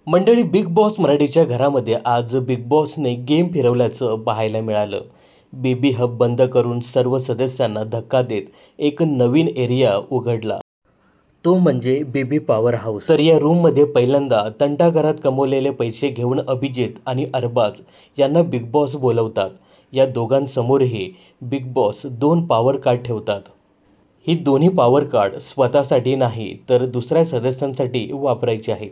मंडळी, big boss मराठीच्या घरामध्ये आज बिग बॉसने गेम फिरवल्याचं पाहायला मिळालं. बेबी हब बंद करून सर्व सदस्यांना धक्का देत एक नवीन एरिया उघडला. तो म्हणजे बेबी पॉवर हाऊस. तर या रूममध्ये पहिल्यांदा तंटाघरात कमवलेले पैसे घेऊन अभिजित आणि अरबाज यांना बिग बॉस बोलवतात. या दोघांसमोरही बिग बॉस 2 पॉवर कार्ड ठेवतात. ही दोन्ही पॉवर कार्ड स्वतःसाठी नाही तर दुसऱ्या सदस्यांसाठी वापरायची आहेत.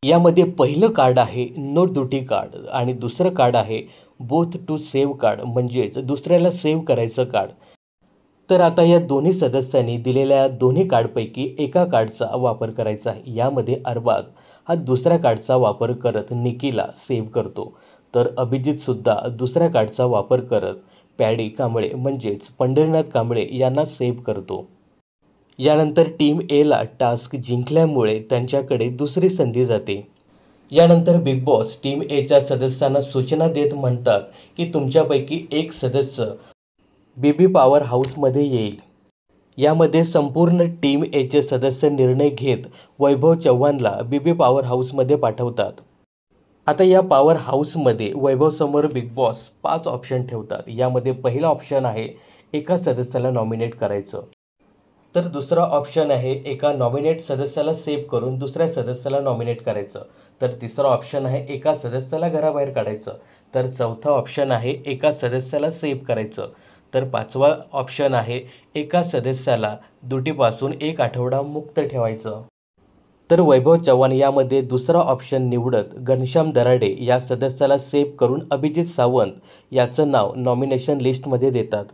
यामध्ये पहिलं कार्ड आहे नो ड्युटी कार्ड आणि दुसरं कार्ड आहे बोथ टू सेव्ह कार्ड, म्हणजेच दुसऱ्याला सेव्ह करायचं कार्ड. तर आता या दोन्ही सदस्यांनी दिलेल्या दोन्ही कार्डपैकी एका कार्डचा वापर करायचा आहे. यामध्ये अरबाज हा दुसऱ्या कार्डचा वापर करत निकीला सेव्ह करतो, तर अभिजितसुद्धा दुसऱ्या कार्डचा वापर करत पॅडी कांबळे म्हणजेच पंढरीनाथ कांबळे यांना सेव्ह करतो. यानंतर टीम एला टास्क जिंकल्यामुळे त्यांच्याकडे दुसरी संधी जाते. यानंतर बिग बॉस टीम एच्या सदस्यांना सूचना देत म्हणतात की तुमच्यापैकी एक सदस्य बेबी पॉवर हाऊसमध्ये येईल. यामध्ये संपूर्ण टीम एचे सदस्य निर्णय घेत वैभव चव्हाणला बेबी पॉवर हाऊसमध्ये पाठवतात. आता या पॉवर हाऊसमध्ये वैभवसमोर बिग बॉस 5 ऑप्शन ठेवतात. यामध्ये पहिला ऑप्शन आहे एका सदस्याला नॉमिनेट करायचं. तर दुसरा ऑप्शन आहे एका नॉमिनेट सदस्याला सेव्ह करून दुसऱ्या सदस्याला नॉमिनेट करायचं. तर तिसरा ऑप्शन आहे एका सदस्याला घराबाहेर काढायचं. तर चौथा ऑप्शन आहे एका सदस्याला सेव्ह करायचं. तर पाचवा ऑप्शन आहे एका सदस्याला ड्युटीपासून 1 आठवडा मुक्त ठेवायचं. तर वैभव चव्हाण यामध्ये दुसरा ऑप्शन निवडत घनश्याम दराडे या सदस्याला सेव्ह करून अभिजित सावंत याचं नाव नॉमिनेशन लिस्टमध्ये देतात.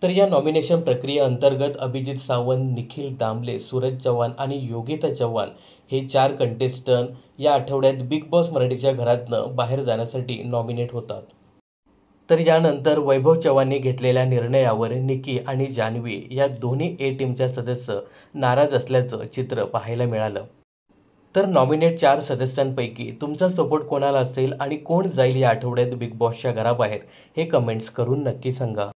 तर या नॉमिनेशन प्रक्रियेअंतर्गत अभिजित सावंत, निखिल दामले, सूरज चव्हाण आणि योगिता चव्हाण हे 4 कंटेस्टंट या आठवड्यात बिग बॉस मराठीच्या घरातनं बाहेर जाण्यासाठी नॉमिनेट होतात. तर यानंतर वैभव चव्हाणने घेतलेल्या निर्णयावर निकी आणि जान्हवी या दोन्ही ए टीमच्या सदस्य नाराज असल्याचं चित्र पाहायला मिळालं. तर नॉमिनेट 4 सदस्यांपैकी तुमचा सपोर्ट कोणाला असेल आणि कोण जाईल या आठवड्यात बिग बॉसच्या घराबाहेर हे कमेंट्स करून नक्की सांगा.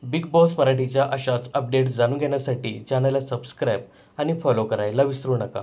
बिग बॉस मराठीच्या अशाच अपडेट्स जाणून घेण्यासाठी चॅनलला सबस्क्राईब आणि फॉलो करायला विसरू नका.